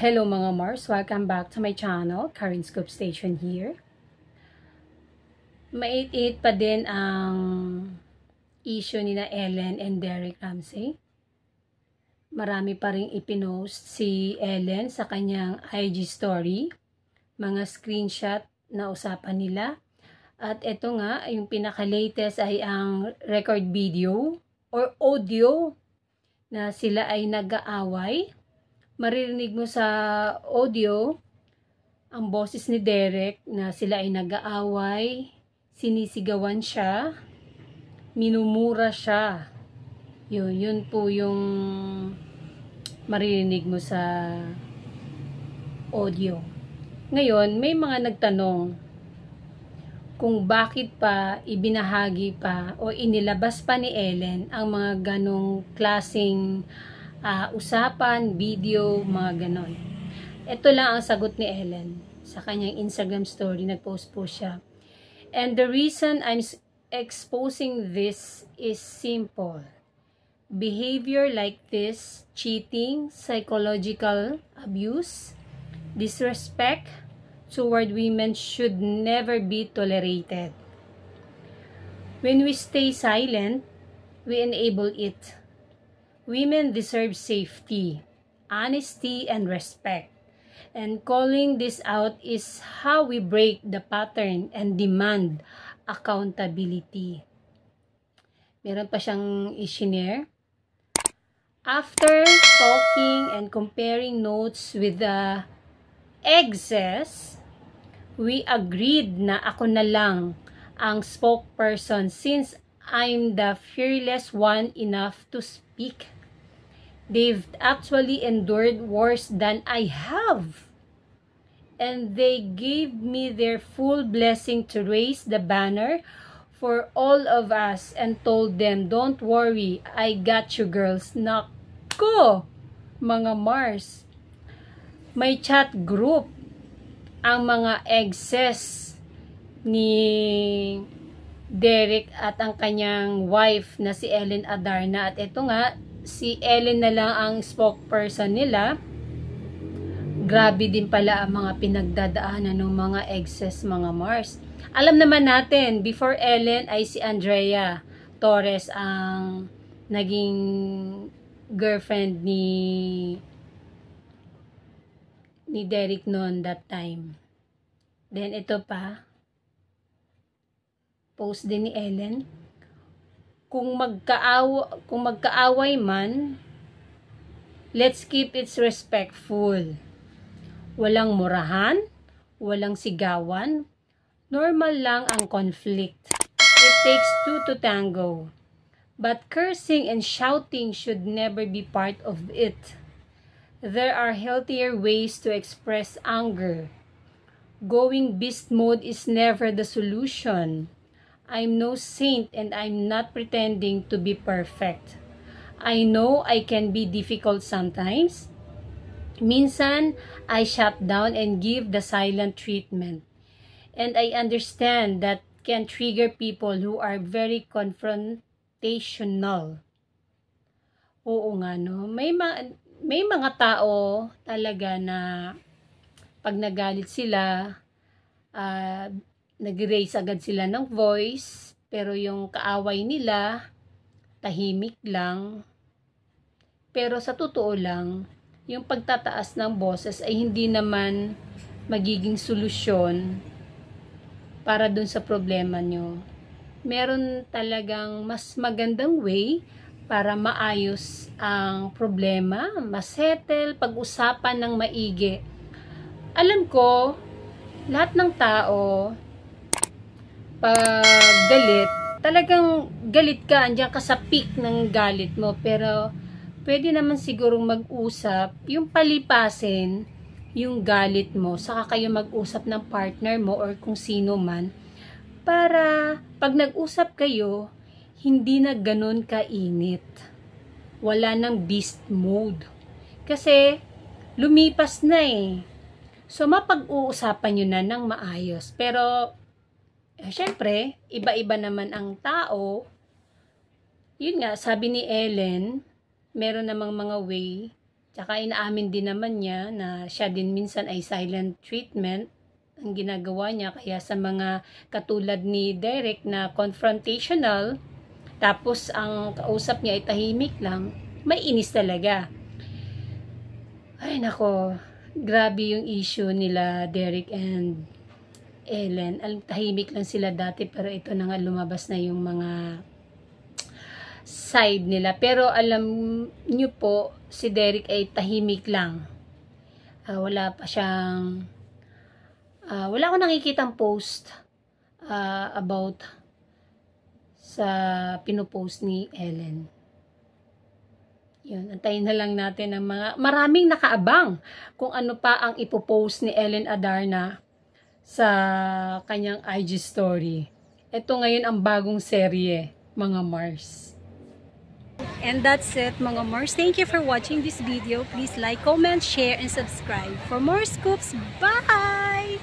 Hello mga Mars, welcome back to my channel, Karen Scoop Station here. Mait-it pa din ang issue ni na Ellen and Derek Ramsey. Marami pa rin ipinost si Ellen sa kanyang IG story, mga screenshot na usapan nila. At ito nga, yung pinaka-latest ay ang record video or audio na sila ay nag-aaway. Maririnig mo sa audio ang boses ni Derek na sila ay nag-aaway, sinisigawan siya, minumura siya. Yun po yung maririnig mo sa audio. Ngayon, may mga nagtanong kung bakit pa ibinahagi pa o inilabas pa ni Ellen ang mga ganong klaseng usapan, video, mga ganon. Ito lang ang sagot ni Ellen sa kanyang Instagram story. Nag-post po siya. And the reason I'm exposing this is simple. Behavior like this, cheating, psychological abuse, disrespect toward women should never be tolerated. When we stay silent, we enable it. Women deserve safety, honesty, and respect. And calling this out is how we break the pattern and demand accountability. Meron pa siyang i-share. After talking and comparing notes with the exes, we agreed na ako na lang ang spokesperson since I'm the fearless one enough to speak. They've actually endured worse than I have. And they gave me their full blessing to raise the banner for all of us and told them, don't worry, I got you girls. Nako, mga Mars. May chat group ang mga exes ni Derek at ang kanyang wife na si Ellen Adarna. At ito nga, si Ellen na lang ang spokesperson nila. Grabe din pala ang mga pinagdadaanan ng mga exes, mga Mars. Alam naman natin, before Ellen ay si Andrea Torres ang naging girlfriend ni Derek noon that time. Then ito pa, post din ni Ellen. Kung magkaaway man, let's keep it respectful. Walang murahan, walang sigawan, normal lang ang conflict. It takes two to tango. But cursing and shouting should never be part of it. There are healthier ways to express anger. Going beast mode is never the solution. I'm no saint and I'm not pretending to be perfect. I know I can be difficult sometimes. Minsan, I shut down and give the silent treatment. And I understand that can trigger people who are very confrontational. Oo nga, no? May mga tao talaga na pag nagalit sila, nag-raise agad sila ng voice, pero yung kaaway nila, tahimik lang. Pero sa totoo lang, yung pagtataas ng boses ay hindi naman magiging solusyon para dun sa problema nyo. Meron talagang mas magandang way para maayos ang problema, masettle, pag-usapan ng maigi. Alam ko, lahat ng tao, pag galit, talagang galit ka, andiyan ka sa peak ng galit mo, pero pwede naman sigurong mag-usap, yung palipasin yung galit mo, saka kayo mag-usap ng partner mo or kung sino man, para pag nag-usap kayo, hindi na ganun kainit. Wala nang beast mode. Kasi, lumipas na eh. So, mapag-uusapan nyo na ng maayos. Pero, syempre, iba-iba naman ang tao. Yun nga, sabi ni Ellen, meron namang mga way Tsaka inaamin din naman niya na siya din minsan ay silent treatment ang ginagawa niya. Kaya sa mga katulad ni Derek na confrontational, tapos ang kausap niya ay tahimik lang, may inis talaga. Ay nako, grabe yung issue nila Derek and Ellen. Tahimik lang sila dati, pero ito na nga lumabas na yung mga side nila. Pero alam nyo po, si Derek ay tahimik lang. Wala pa siyang wala akong nakikitang post about sa pinopost ni Ellen. Yun, antayin na lang natin ang mga maraming nakaabang kung ano pa ang ipopost ni Ellen Adarna sa kanyang IG story. Ito ngayon ang bagong serye, mga Mars. And that's it, mga Mars. Thank you for watching this video. Please like, comment, share, and subscribe for more scoops. Bye!